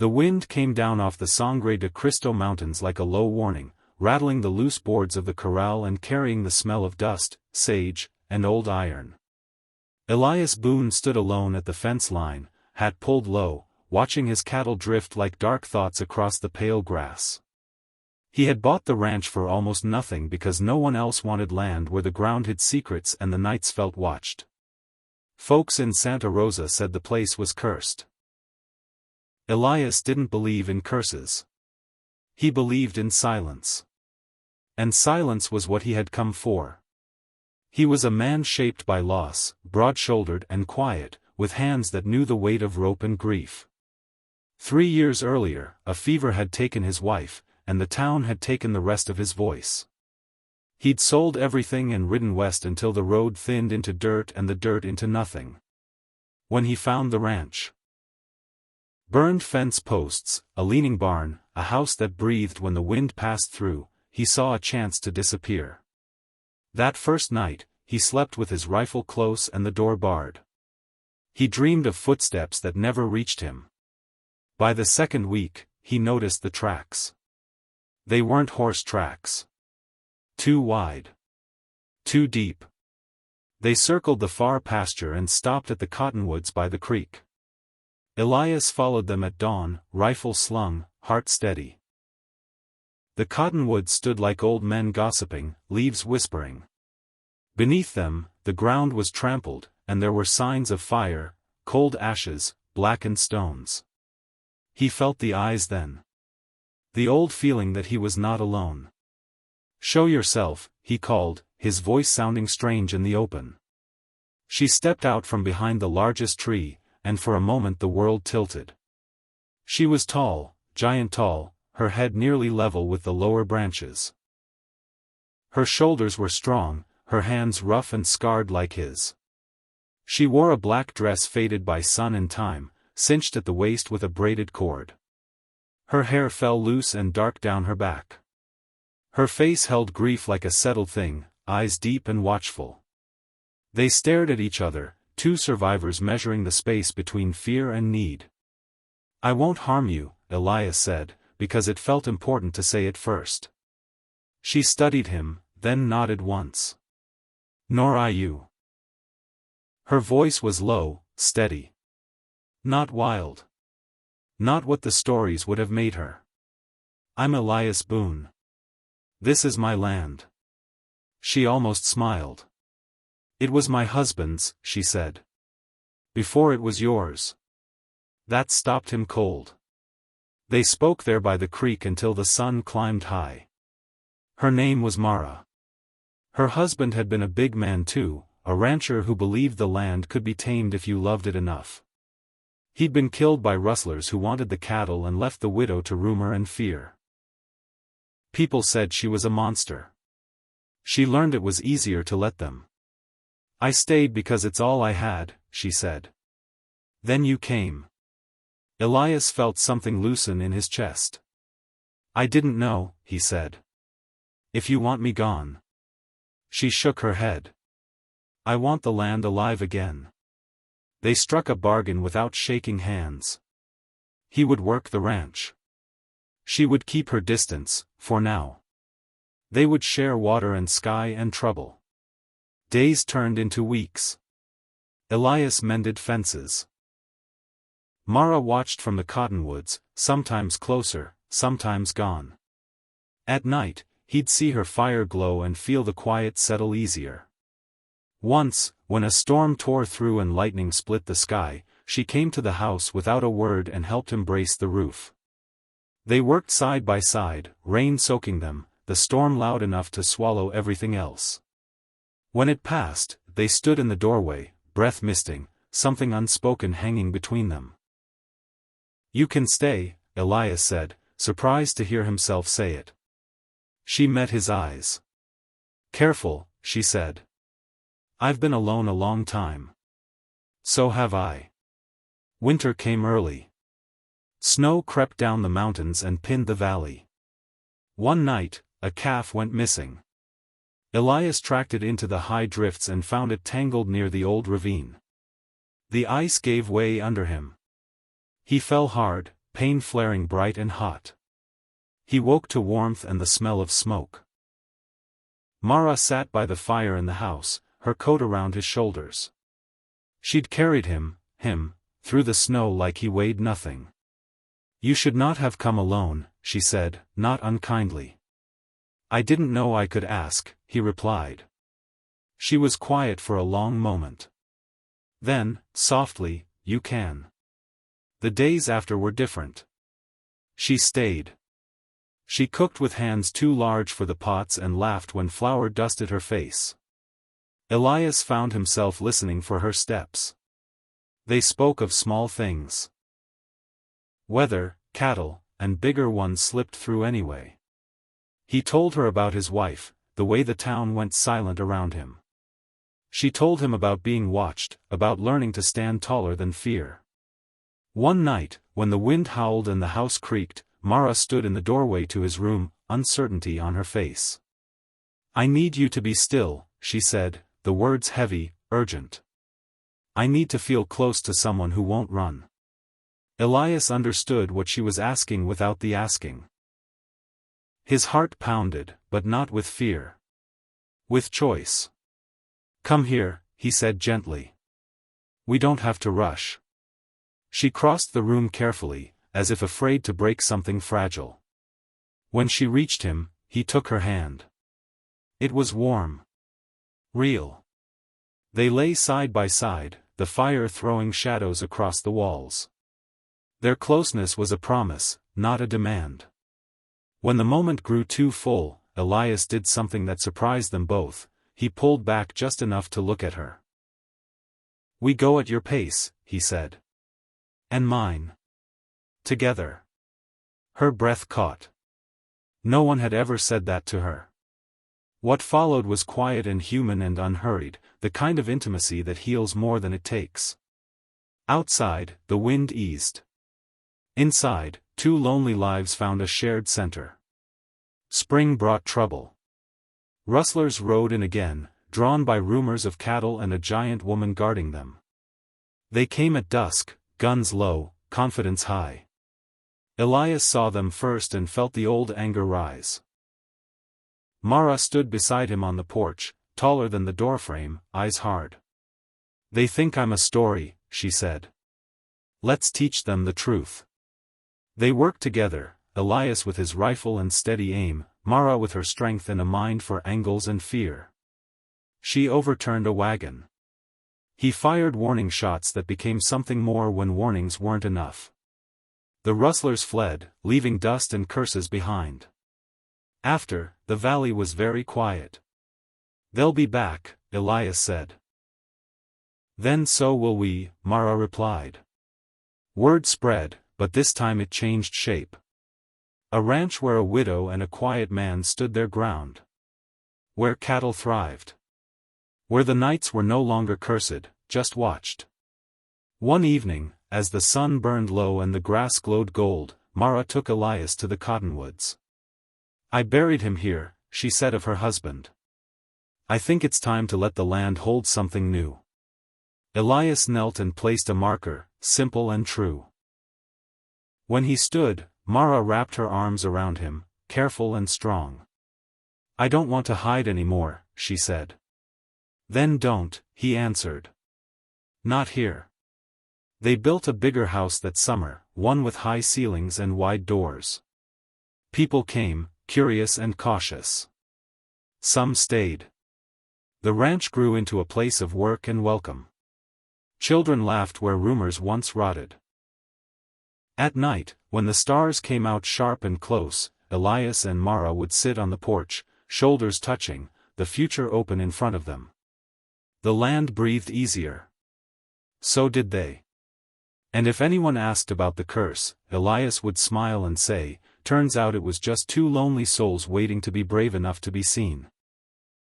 The wind came down off the Sangre de Cristo mountains like a low warning, rattling the loose boards of the corral and carrying the smell of dust, sage, and old iron. Elias Boone stood alone at the fence line, hat pulled low, watching his cattle drift like dark thoughts across the pale grass. He had bought the ranch for almost nothing because no one else wanted land where the ground hid secrets and the nights felt watched. Folks in Santa Rosa said the place was cursed. Elias didn't believe in curses. He believed in silence. And silence was what he had come for. He was a man shaped by loss, broad-shouldered and quiet, with hands that knew the weight of rope and grief. 3 years earlier, a fever had taken his wife, and the town had taken the rest of his voice. He'd sold everything and ridden west until the road thinned into dirt and the dirt into nothing. When he found the ranch. Burned fence posts, a leaning barn, a house that breathed when the wind passed through, he saw a chance to disappear. That first night, he slept with his rifle close and the door barred. He dreamed of footsteps that never reached him. By the second week, he noticed the tracks. They weren't horse tracks. Too wide. Too deep. They circled the far pasture and stopped at the cottonwoods by the creek. Elias followed them at dawn, rifle slung, heart steady. The cottonwoods stood like old men gossiping, leaves whispering. Beneath them, the ground was trampled, and there were signs of fire, cold ashes, blackened stones. He felt the eyes then. The old feeling that he was not alone. "Show yourself," he called, his voice sounding strange in the open. She stepped out from behind the largest tree, and for a moment the world tilted. She was tall, giant tall, her head nearly level with the lower branches. Her shoulders were strong, her hands rough and scarred like his. She wore a black dress faded by sun and time, cinched at the waist with a braided cord. Her hair fell loose and dark down her back. Her face held grief like a settled thing, eyes deep and watchful. They stared at each other, two survivors measuring the space between fear and need. "I won't harm you," Elias said, because it felt important to say it first. She studied him, then nodded once. "Nor I you." Her voice was low, steady. Not wild. Not what the stories would have made her. "I'm Elias Boone. This is my land." She almost smiled. "It was my husband's," she said. "Before it was yours." That stopped him cold. They spoke there by the creek until the sun climbed high. Her name was Mara. Her husband had been a big man too, a rancher who believed the land could be tamed if you loved it enough. He'd been killed by rustlers who wanted the cattle and left the widow to rumor and fear. People said she was a monster. She learned it was easier to let them. "I stayed because it's all I had," she said. "Then you came." Elias felt something loosen in his chest. "I didn't know," he said. "If you want me gone." She shook her head. "I want the land alive again." They struck a bargain without shaking hands. He would work the ranch. She would keep her distance, for now. They would share water and sky and trouble. Days turned into weeks. Elias mended fences. Mara watched from the cottonwoods, sometimes closer, sometimes gone. At night, he'd see her fire glow and feel the quiet settle easier. Once, when a storm tore through and lightning split the sky, she came to the house without a word and helped him brace the roof. They worked side by side, rain soaking them, the storm loud enough to swallow everything else. When it passed, they stood in the doorway, breath misting, something unspoken hanging between them. "You can stay," Elias said, surprised to hear himself say it. She met his eyes. "Careful," she said. "I've been alone a long time." "So have I." Winter came early. Snow crept down the mountains and pinned the valley. One night, a calf went missing. Elias tracked it into the high drifts and found it tangled near the old ravine. The ice gave way under him. He fell hard, pain flaring bright and hot. He woke to warmth and the smell of smoke. Mara sat by the fire in the house, her coat around his shoulders. She'd carried him, through the snow like he weighed nothing. "You should not have come alone," she said, not unkindly. "I didn't know I could ask," he replied. She was quiet for a long moment. Then, softly, "You can." The days after were different. She stayed. She cooked with hands too large for the pots and laughed when flour dusted her face. Elias found himself listening for her steps. They spoke of small things. Weather, cattle, and bigger ones slipped through anyway. He told her about his wife, the way the town went silent around him. She told him about being watched, about learning to stand taller than fear. One night, when the wind howled and the house creaked, Mara stood in the doorway to his room, uncertainty on her face. "I need you to be still," she said, the words heavy, urgent. "I need to feel close to someone who won't run." Elias understood what she was asking without the asking. His heart pounded, but not with fear. With choice. "Come here," he said gently. "We don't have to rush." She crossed the room carefully, as if afraid to break something fragile. When she reached him, he took her hand. It was warm. Real. They lay side by side, the fire throwing shadows across the walls. Their closeness was a promise, not a demand. When the moment grew too full, Elias did something that surprised them both. He pulled back just enough to look at her. "We go at your pace," he said. "And mine. Together." Her breath caught. No one had ever said that to her. What followed was quiet and human and unhurried, the kind of intimacy that heals more than it takes. Outside, the wind eased. Inside, two lonely lives found a shared center. Spring brought trouble. Rustlers rode in again, drawn by rumors of cattle and a giant woman guarding them. They came at dusk, guns low, confidence high. Elias saw them first and felt the old anger rise. Mara stood beside him on the porch, taller than the doorframe, eyes hard. "They think I'm a story," she said. "Let's teach them the truth." They worked together, Elias with his rifle and steady aim, Mara with her strength and a mind for angles and fear. She overturned a wagon. He fired warning shots that became something more when warnings weren't enough. The rustlers fled, leaving dust and curses behind. After, the valley was very quiet. "They'll be back," Elias said. "Then so will we," Mara replied. Word spread, but this time it changed shape. A ranch where a widow and a quiet man stood their ground. Where cattle thrived. Where the nights were no longer cursed, just watched. One evening, as the sun burned low and the grass glowed gold, Mara took Elias to the cottonwoods. "I buried him here," she said of her husband. "I think it's time to let the land hold something new." Elias knelt and placed a marker, simple and true. When he stood, Mara wrapped her arms around him, careful and strong. "I don't want to hide anymore," she said. "Then don't," he answered. "Not here." They built a bigger house that summer, one with high ceilings and wide doors. People came, curious and cautious. Some stayed. The ranch grew into a place of work and welcome. Children laughed where rumors once rotted. At night, when the stars came out sharp and close, Elias and Mara would sit on the porch, shoulders touching, the future open in front of them. The land breathed easier. So did they. And if anyone asked about the curse, Elias would smile and say, "Turns out it was just two lonely souls waiting to be brave enough to be seen."